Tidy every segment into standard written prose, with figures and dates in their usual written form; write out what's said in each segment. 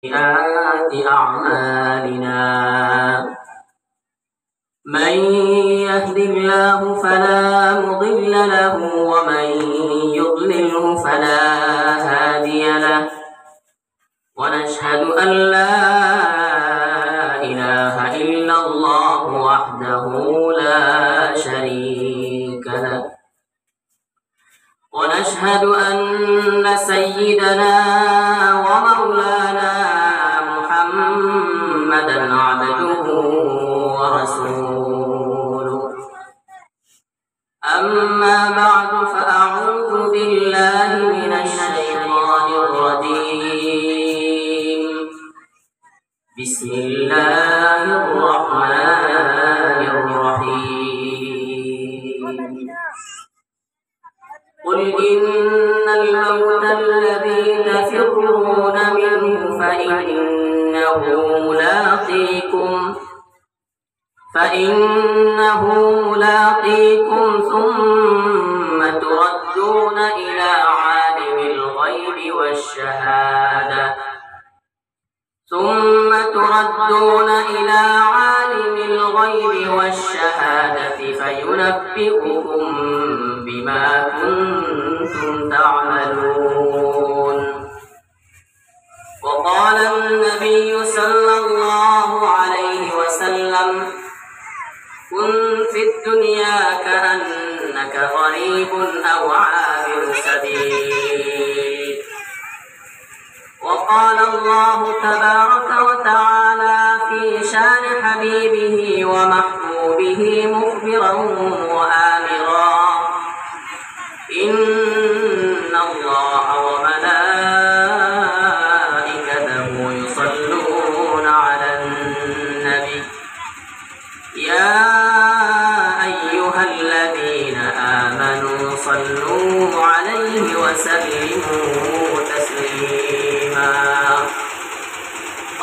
سيئات أعمالنا من يهد الله فلا مضل له ومن يضلله فلا هادي له ونشهد أن لا إله إلا الله وحده لا شريك له ونشهد أن سيدنا ومولانا محمدا عبده ورسوله أما بعد فأعوذ بالله من الشيطان الرجيم بسم الله الرحمن الرحيم قل إن الموت الذي تفرون منه فإنه ملاقيكم ثم تردون إلى عالم الغيب والشهادة فينبئكم بما كنتم تعملون. وقال النبي صلى الله عليه وسلم كن في الدنيا كأنك غريب أو عابر سبيل. وقال الله تبارك وتعالى في شان حبيبه ومحبوبه مخبرا وآمرا إن الله وملائكته يصلون على النبي يا أيها الذين آمنوا صلوا عليه وسلموا تسليما.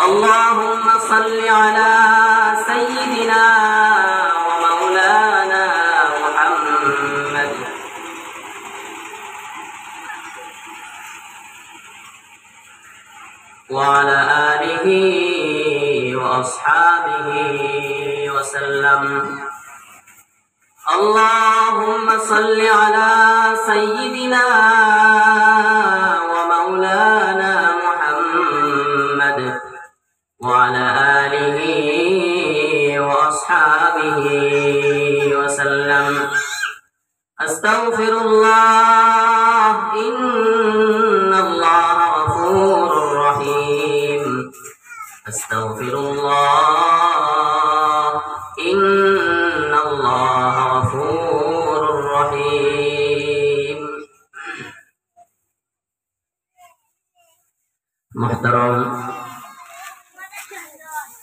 اللهم صل على سيدنا ومولانا محمد وعلى آله وأصحابه وسلم. اللهم صل على سيدنا ومولانا محمد وعلى آله وأصحابه وسلم. أستغفر الله إن الله غفور رحيم. أستغفر الله إن الله غفور رحيم. محترم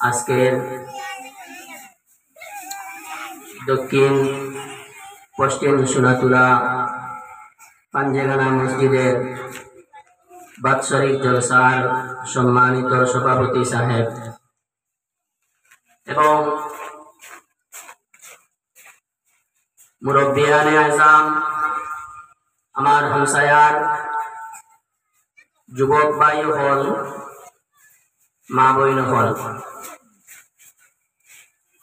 আজকের দক্ষিণ পশ্চিম সোনাতুলা পাঞ্জেগানা মসজিদের বাৎসরিক জলসার সম্মানিত সভাপতি সাহেব এবং মুরব্বিয়ানে আজম, আমার হামসায়ার যুবক ভাই হল, মা বইন হল,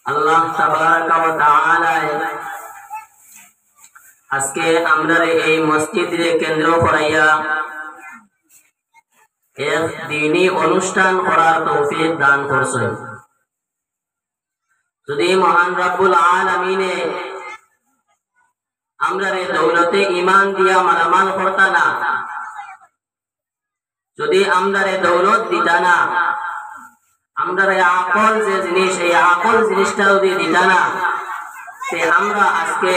আল্লাহ তাবারাকা ওয়া তাআলা আজকে আমরা এই মসজিদে কেন্দ্র করাইয়া এক দ্বীনি অনুষ্ঠান করার তৌফিক দান করছেন। যদি মহান রব্বুল আলামিনে আমরা দৌলতে ঈমান দিয়া মালামাল করতা না, যদি আমরা দৌলত দিতা না, আমরা আকল যে জিনিস, এই আকল জিনিসটা যদি দিতা না, তে আমরা আজকে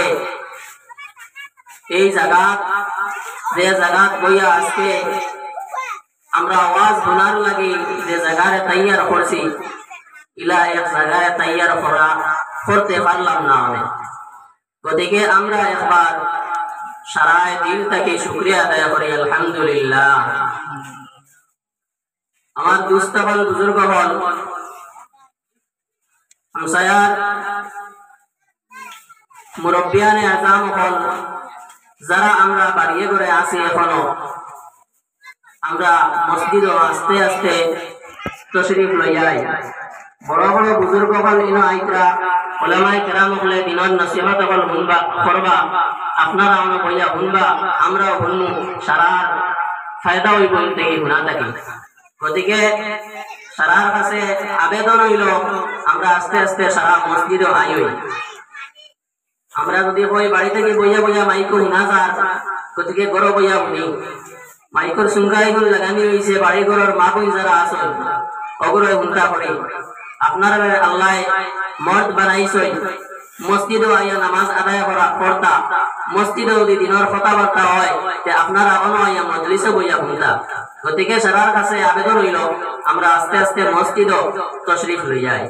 এই জায়গা বইয়া আজকে আমরা আওয়াজ শোনার লাগি যে জায়গায় তৈয়ার করছি, ইলা এক জায়গায় তৈয়ার করতে পারলাম না। গতিকে আমরা একবার সারায় দিল থেকে শুকরিয়া আদায় করি, আলহামদুলিল্লাহ। আমার দুস্থ হল, বুজুর্গ হল, হামসায়ার মুরব্বিয়ানে আজম হল, যারা আমরা বাড়িয়ে করে আসি, এখনো আমরা মসজিদও আস্তে আস্তে তশরিফ লইয়াই বড় বড় বুজুর্গ হল ইনো আইতরা ওলামায়ে কেরাম হলে দিনর নসিহত হল হুনবা করবা আপনারা আমরা বইয়া হুনবা আমরাও হুনমু সারার ফায়দা হইব থেকে হুনা থাকি গতিকে সারার কাছে আবেদন হইল আমরা আস্তে আস্তে সারা মসজিদে আই হই আমরা যদি কই বাড়ি থেকে বইয়া বইয়া মাইকো হুনা যার গতিকে গরো বইয়া হুনি মাইকর সুঙ্গাইগুলো লাগানি হয়েছে বাড়ি ঘরের মা বোন যারা আসেন অগরে হুনতা করে আপনারা আল্লাহ মর্দ বানাইছই মসজিদে আইয়া নামাজ আদায় করা করতা মসজিদে যদি দিনের কথাবার্তা হয় তে আপনারা অনয়া মজলিসে বইয়া হুনতা গতিকে সবার কাছে আবেদন হইল আমরা আস্তে আস্তে মসজিদে তশরিফ লই যাই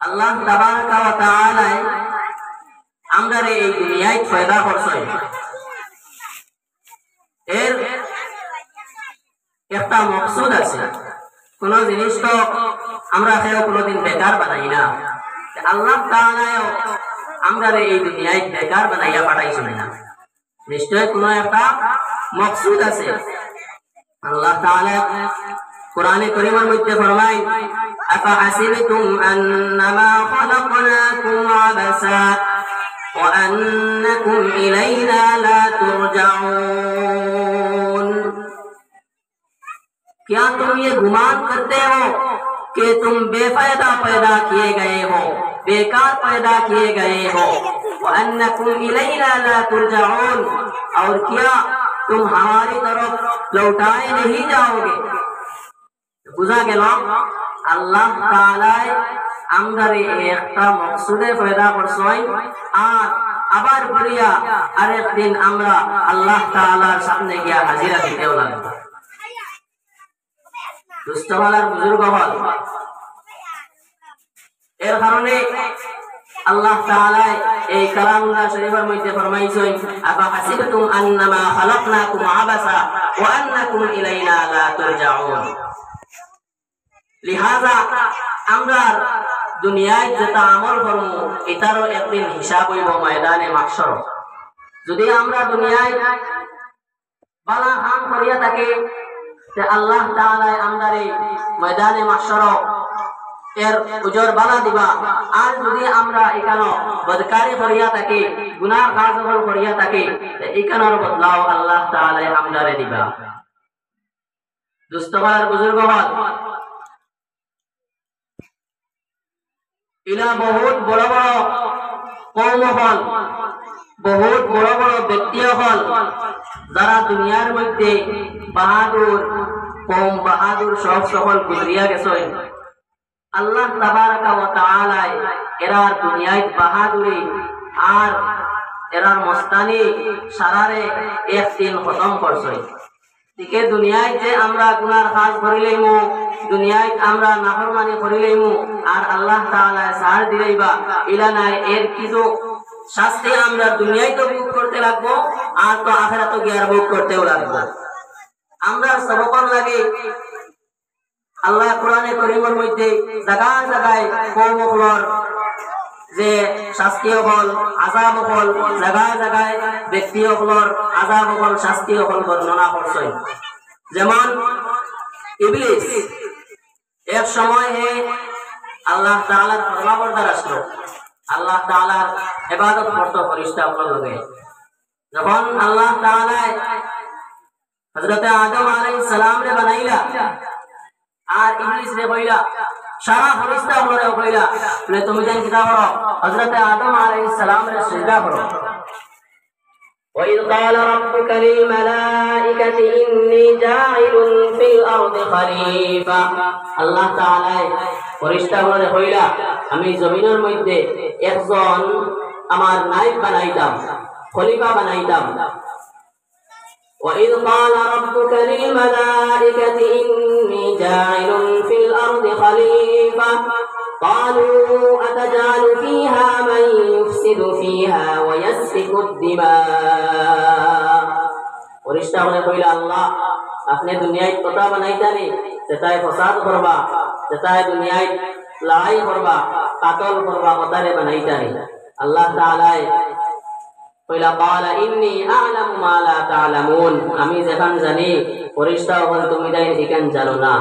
আল্লাহ তাবারক ওয়া তাআলা আমরা এই দুনিয়ায় পয়দা করছই এর একটা মকসুদ আছে কোন জিনিস তো আমরা কেউ কোনোদিন বেকার বানাই না আল্লাহ তাআলা আমরা এই দুনিয়ায় বেকার বানাইয়া পাঠাইছেন না নিশ্চয় কোন একটা মকসুদ আছে আল্লাহ তাআলা কোরআনে কারীমের মধ্যে ফরমায় আফা হাসিবতুম আন্নামা খালাকনাকুম আবাসা ওয়া আন্নাকুম ইলাইনা লা তুরজাউন क्या तुम ये गुमान करते हो कि तुम बेफायदा पैदा किए गए हो बेकार पैदा किए गए हो वअन्नकुम इलैना ला तुरजाऊन और क्या तुम हमारी तरफ लौटाए नहीं जाओगे बुझा गेल আল্লাহ তাআলা আমরারে একটা মকসুদে পয়দা করছই আর আবার বলিয়া আরেকদিন আমরা আল্লাহ তাআলার সামনে গিয়া হাজিরা দিতেও লাগবে দুষ্টমালার বুজুর্গ হল এর কারণে আল্লাহ তাআলা এই কালামুল্লাহ শরীফের মধ্যে ফরমাইছেন আফা হাসিবতুম আন্নামা খালাকনাকুম আবাসা ওয়া আন্নাকুম ইলাইনা লা তুরজাউন লিহাজা আমরা দুনিয়ায় যেটা আমল করব এটারও একদিন হিসাব হইব ময়দানে মাহশর যদি আমরা দুনিয়ায় বালা কাম করিয়া থাকি তে আল্লাহ তাআলা আমাদের ময়দানে মাহশর এর উজর বালা দিবা আর যদি আমরা এখানে বদকারি করিয়া থাকি গুনাহ কাজল করিয়া থাকি এখানের বদলাও আল্লাহ তাআলা আমাদের দিবা দুষ্টমার বুজুর্গ হল ইলা বহুত বড় বড় কওম হল বহুত বড় বড় ব্যক্তি হল যারা দুনিয়ার মধ্যে বাহাদুর কম বাহাদুর সব সকল গুজরিয়া গেছেন আল্লাহ তাবারক ওয়া তাআলা এরার দুনিয়ায় বাহাদুরি আর এরার মস্তানি সারারে একদিন খতম করছে দিকে দুনিয়ায় যে আমরা গুনার কাজ করিলেইমু দুনিয়ায় আমরা নাফরমানি করিলেইমু আর আল্লাহ তাআলা সার দিলেইবা ইলা নাই এর কিছু শাস্তি আমরা দুনিয়ায় তো ভোগ করতে লাগবো আর তো আখিরাতে গিয়ে ভোগ করতেও লাগবো আমরা সবকর লাগে আল্লাহ কোরআনে কারীমের মধ্যে জায়গায় জায়গায় কওমগুলোর যে শাস্তি হল আযাব হল জায়গায় জায়গায় ব্যক্তিগুলোর আযাব হল শাস্তি হল বর্ণনা করছেন যেমন ইবলিস এক সময় আল্লাহ তাআলার ফরমাবরদার আসলো আল্লাহ তাআলার ইবাদত করতে ফেরেশতা লগে যখন আল্লাহ তাআলা হযরত আদম আলাইহিস সালাম রে বানাইলা আর ইবলিস রে কইলা সারা ফেরেশতা গুলোরে কইলা বলে তুমি জান কি করো হযরত আদম আলাইহিস সালাম রে সিজদা করো وَإِذْ قَالَ رَبُّكَ لِلْمَلَائِكَةِ إِنِّي جَاعِلٌ فِي الْأَرْضِ خَلِيفَةً আল্লাহ তাআলা ফেরেশতা গুলোরে কইলা আমি জমিনের মধ্যে একজন আমার নায়েব বানাইতাম খলিফা বানাইতাম وَإِذْ قَالَ رَبُّكَ لِلْمَلَائِكَةِ إِنِّي جَاعِلٌ فِي الْأَرْضِ خَلِيفَةً قَالُوا أَتَجْعَلُ فِيهَا مَن يُفْسِدُ فِيهَا وَيَسْفِكُ الدِّمَاءَ ফেরেশতা বলে কইলা আল্লাহ আপনি দুনিয়ায় কথা বানাইতানি সেটাই ফসাদ করবা সেটাই দুনিয়ায় লড়াই করবা কাতল করবা কথারে বানাইতানি আল্লাহ তাআলা কইলা ক্বালা ইন্নী আ'লামু মা লা তা'লামুন আমি যেখান জানি ফেরেশতা বলে তুমি তাই এখান জানো না